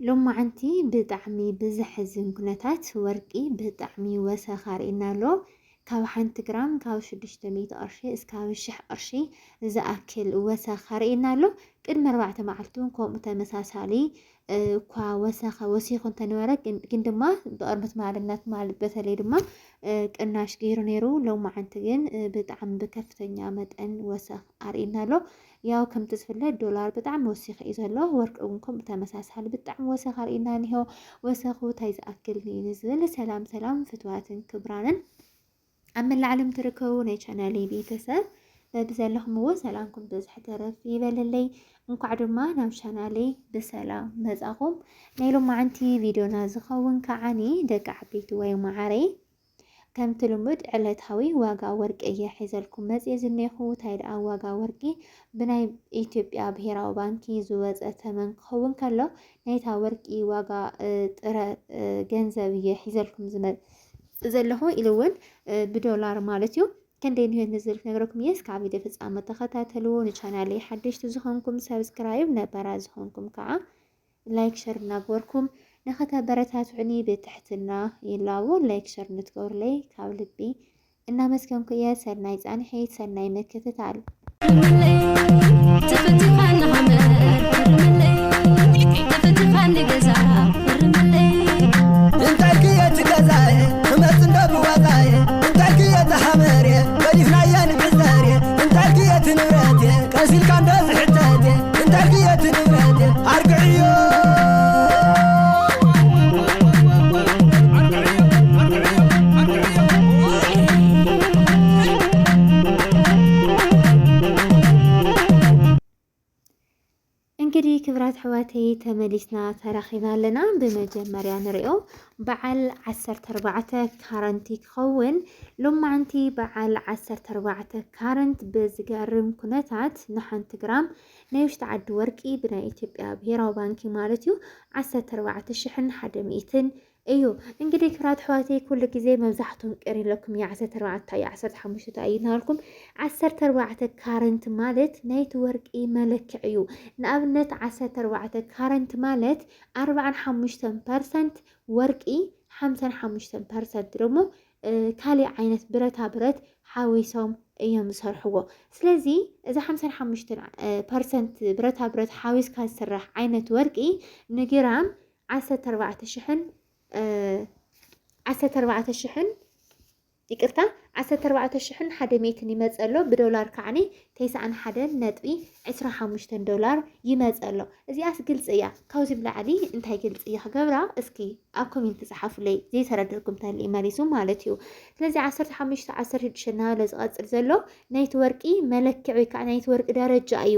لما عنتي بدعمي بزحزن كنتات ورقي بدعمي وسخار إنالو كاو حنت جرام كاو شدشت ميت قرشي اسكاو الشح قرشي زأكل وسخار إنالو كل مرة معلتون كوم متمساسالي كوا وسخ وسيخ تنورق كندما بقربت معلمات مع بثلي دما كناش غير نيرو لو ما عنتين بدعم بكفتنيا مدن وسخ أرينالو ያው ከም ትስፍለ ዶላር በጣም ወሲኽ ይዘሎ ወርቅ እንኩም ተመሳሳል በጣም ወሰኽ አርኢና ነው ወሰኹ ታይዝአክል ንዝብል ሰላም ፍትዋትን ክብራንን አመል ዓለም ትርከው ናይ ቻናሌ ቤተሰብ በብዘለኹም ሰላምኩም በዝሕ ተረፍ ይበልልይ እንኳዕ ድማ ናብ ቻናሌ በሰላም መጻኹም ናይ ሎማ ዓንቲ ቪዲዮና ዝኸውን ከዓኒ ደቂ ዓበይቲ ወይ ማዓረይ كم تلمد علتهاوي واقع ورقي يحيزلكم مزيز النيخو تايد واقع ورقي بناي إثيوبيا بهيراو بانكي زوز أتمن خوون كله نيتا ورقي واقع ترى جنزب يحيزلكم زلهو إلوون بدولار مالتيو كان دين هي نزل نقرأكم يسكع فيديو فيس أما تخطاتلو نشانالي حدش تزخونكم سبسكرايب نبرازخونكم كعا لايك شير نابوركم نختا برتات عني بتحتنا يلاو لايك شير نتقور لي كاولبي إنها مسكن كيا سرناي زاني حيت سرناي مكة تعال እንግዲህ ክብራት ሕዋተይ ተመሊስና ተራኺና ለና በመጀመሪያ ንሪኦ በዓል 14 ካረንቲ ክኸውን ሎማዓንቲ በዓል 14 ካረንት በዝገርም ኩነታት ንሓንቲ ግራም ናይ ውሽጢ ዓዲ ወርቂ ብናይ ኢትዮጵያ ብሄራዊ ባንኪ ማለት እዩ 14,100 እዩ እንግዲህ ክብራት ሕዋተይ ኩሉ ግዜ መብዛሕቱም ቀሪለኩም የ14 የ15 አይናልኩም 14 ካረንት ማለት ናይቲ ወርቂ መለክዕ እዩ ንኣብነት 14 ካረንት ማለት 45% ወርቂ 55% ደግሞ ካልእ ዓይነት ብረታ ብረት ሓዊሶም እዮም ዝሰርሕዎ ስለዚ እዚ 55% ብረታ ብረት ሓዊስካ ዝስራሕ ዓይነት ወርቂ ንግራም 14,000 ይቅርታ 14,100 ይመጸሎ ብዶላር ከዓኒ 91.25 ዶላር ይመጸሎ እዚኣስ ግልጽ እያ ካብዚ ብላዕሊ እንታይ ግልጽ እያ ክገብራ እስኪ ኣብ ኮሜንት ጽሓፉለይ ዘይተረድርኩም ተልኢ መሊሱ ማለት እዩ ስለዚ 15 16 ናበለ ዝቐጽል ዘሎ ናይቲ ወርቂ መለክዕ ወይ ከዓ ናይቲ ወርቂ ደረጃ እዩ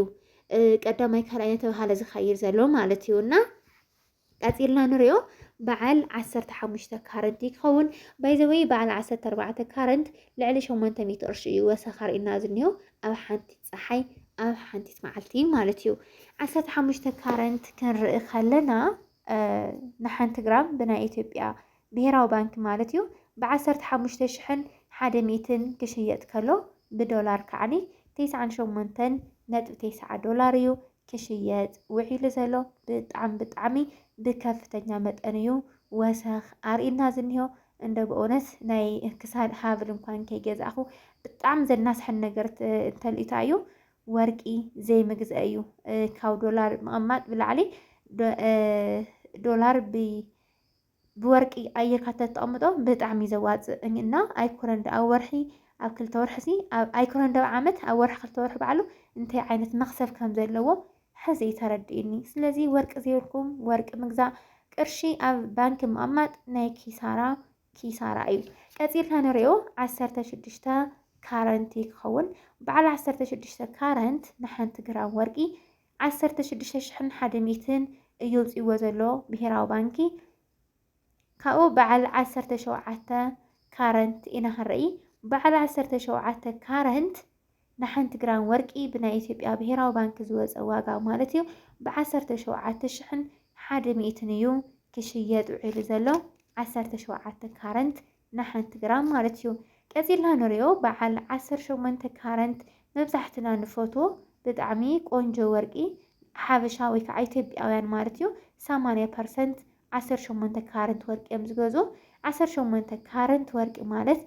ቀዳማይ ካልኣይ ተባሃለ ዝኸይር ዘሎ ማለት እዩና ቀጺልና ንሪኦ بعل 15 كارنت يكون بايزوي بعل 14 كارنت لعلي 800 قرش وسخر إنازنيو أو حنتي صحي أو حنتي معلتي مالتيو 15 كارنت كان خلنا نحنت جرام بنا إثيوبيا بهراو بانك مالتيو بعشرة 15 شحن 100 كشيت كيلو بدولار كعني 9.9 دولاريو كشيت وعيل زلو بطعمي بكفتኛ መጠንዩ ወሰኽ አርኢና ዝንዮ እንደ በእውነት ናይ ክሳድ ሃብል እንኳን ከይገዛኹ በጣም ዘናስሐን ነገር እንተልኢታዩ ወርቂ ዘይምግዛእ እዩ ካብ ዶላር መቐማጥ ብላዕሊ ዶላር ብወርቂ ኣየርካ ተጠቕምጦ በጣም ዘዋፅእ እና ኣይኮነን ኣብ ወርሒ ኣብ 2 ወርሒ ኣይኮነን ኣብ ዓመት ኣብ ወርሒ 2 ወርሒ ባዕሉ እንታይ ዓይነት መኽሰብ ከም ዘለዎ حزي ترديني سلازي ورق زيركم ورق مجزا قرشي أو بنك مقمط ناي كيسارة أيو كثير هنريو 16 كارنتي خون بعد 16 كارنت نحن تقرا ورقي 16 شحن 100 يوز يوزلو بهراو بانكي كاو بعد 17 كارنت إنا هرئي بعد 17 كارنت نحنت جرام ورقي بنا إثيوبيا بهراو بانك زوز أواقع مالتيو بعشرة 100 يوم كشيات وعيل زلو 17 كارنت نحنت جرام مالتيو كثير نوريو بعل 10 كارنت مبزحتنا نفوتو بدعمي قونجو ورقي ሓበሻ ወይ ከዓ ኢትዮጵያውያን ማለት እዩ 80% 18 ካረንት ወርቂ እዮም ዝገዙ 18 ካረንት ወርቂ ማለት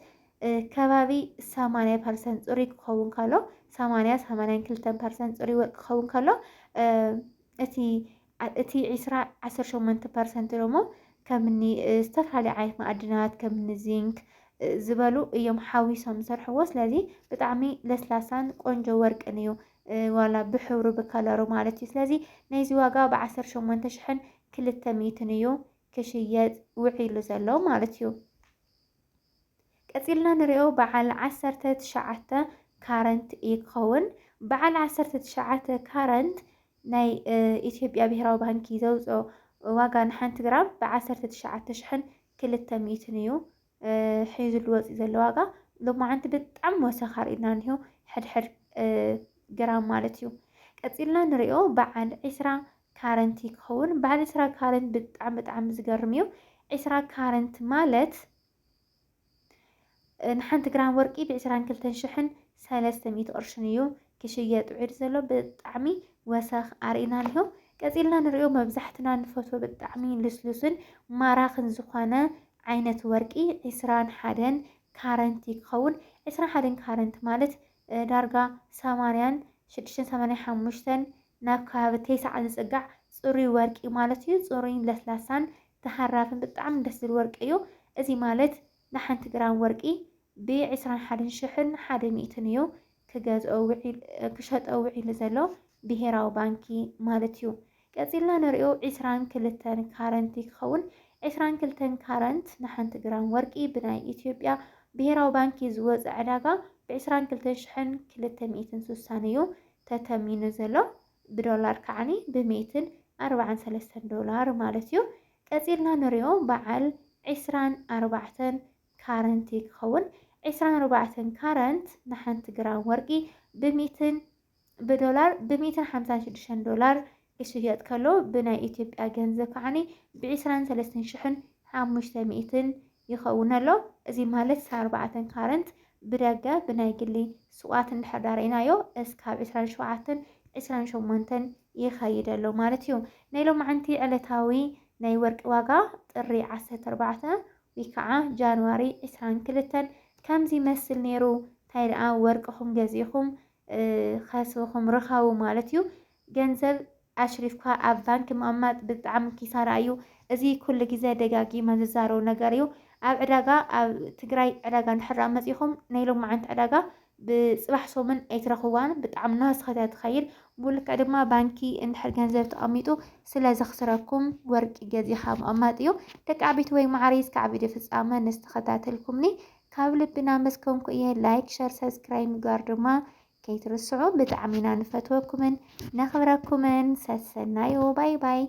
ከባቢ 80% ፅሩይ ክኸውን ከሎ 82% ፅሩይ ወርቂ ክኸውን ከሎ እቲ 18% ደሞ ከምኒ ዝተፈላለዩ ዓይነት ማዕድናት ከምኒ ዚንክ ዝበሉ እዮም ሓዊሶም ዝሰርሕዎ። ስለዚ ብጣዕሚ ለስላሳን ቆንጆ ወርቅን እዩ ዋላ ብሕብሩ ብከለሩ ማለት እዩ። ስለዚ ናይዚ ዋጋ ብ18,200 እዩ ክሽየጥ ውዒሉ ዘሎ ማለት እዩ። ቀፂልና ንሪኦ በዓል 19 ካረንት እዩ ክኸውን። በዓል 19 ካረንት ናይ ኢትዮጵያ ብሄራዊ ባንኪ ዘውፅኦ ዋጋ ንሓንቲ ግራም ብ19,200 እዩ ሒዙሉ ወፂኡ ዘሎ ዋጋ። ሎማዓንቲ ብጣዕሚ ወሰኻሪ ኢና እኒሆ ሕድሕድ ግራም ማለት እዩ። ቀፂልና ንሪኦ በዓል 20 ካረንት ክኸውን። በዓል 20 ካረንት ብጣዕሚ ዝገርም እዩ። 20 ካረንት ማለት ንሓንቲ ግራም ወርቂ ብ22,300 ቅርሺ እዩ ክሽየጥ ውዒሉ ዘሎ። ብጣዕሚ ወሰኽ ኣርኢና እኒሆ። ቀፂልና ንሪኦ መብዛሕትና ንፈትዎ ብጣዕሚ ልስሉስን ማራኽን ዝኾነ ዓይነት ወርቂ 21 ካረንት ክኸውን። 21 ካረንት ማለት ዳርጋ 86-85 ናብ ከባቢ 90 ዝፅጋዕ ፅሩይ ወርቂ ማለት እዩ። ፅሩይን ለስላሳን ተሃራፍን ብጣዕሚ ደስ ዝብል ወርቂ እዩ። እዚ ማለት ንሓንቲ ግራም ወርቂ ብ21,100 እዩ ክሸጦ ውዒሉ ዘሎ ብሄራዊ ባንኪ ማለት እዩ። ቀፂልና ንሪኦ 22 ካረንት ክኸውን። 22 ካረንት ንሓንቲ ግራም ወርቂ ብናይ ኢትዮጵያ ብሄራዊ ባንኪ ዝወፅእ ዕዳጋ ብ22,260 እዩ ተተሚኑ ዘሎ ብዶላር ከዓኒ ብ$143 ማለት እዩ። ቀፂልና ንሪኦ በዓል 24 ካረንት ክኸውን። 24 ካረንት ንሓንቲ ግራም ወርቂ ብዶላር ብ$156 ክሽየጥ ከሎ ብናይ ኢትዮጵያ ገንዘብ ከዓኒ ብ23,500 ይኸውን ኣሎ። እዚ ማለት 4 ካረንት ብደገ ብናይ ግሊ ሱቃት እንድሕር ዳርኢናዮ እስካብ 27-28 ይኸይድ ኣሎ ማለት እዩ። ናይ ሎማዓንቲ ዕለታዊ ናይ ወርቂ ዋጋ ጥሪ 14 ወይ ከዓ ጃንዋሪ 22 ከምዚ ይመስል ነይሩ። እንታይ ደኣ ወርቅኹም ገዚእኹም ከስብኹም ርኸቡ ማለት እዩ። ገንዘብ ኣሽሪፍካ ኣብ ባንኪ ምቕማጥ ብጣዕሚ ኪሳራ እዩ። እዚ ኩሉ ግዜ ደጋጊመ ዝዛረቡ ነገር እዩ። ኣብ ዕዳጋ ኣብ ትግራይ ዕዳጋ እንድሕር መፂኹም ናይ ሎማዓንቲ ዕዳጋ ብፅባሕ ሶምን ኣይትረኽዋን ብጣዕሚ እናወስኸት እያ ትኸይድ። ብልክዕ ድማ ባንኪ እንድሕር ገንዘብ ተቐሚጡ ስለ ዘኽስረኩም ወርቂ ገዚኻ ምቕማጥ እዩ። ደቂ ዓበይቲ ወይ ማዕረ እስካብ ቪድዮ ፍፃመ ንዝተኸታተልኩምኒ ካብ ልቢ እናመስገንኩ እየ። ላይክ፣ ሸር፣ ሰብስክራይብ ምግባር ድማ ከይትርስዑ። ብጣዕሚ ኢና ንፈትወኩምን ነኽብረኩምን። ሰሰናዮ ባይ ባይ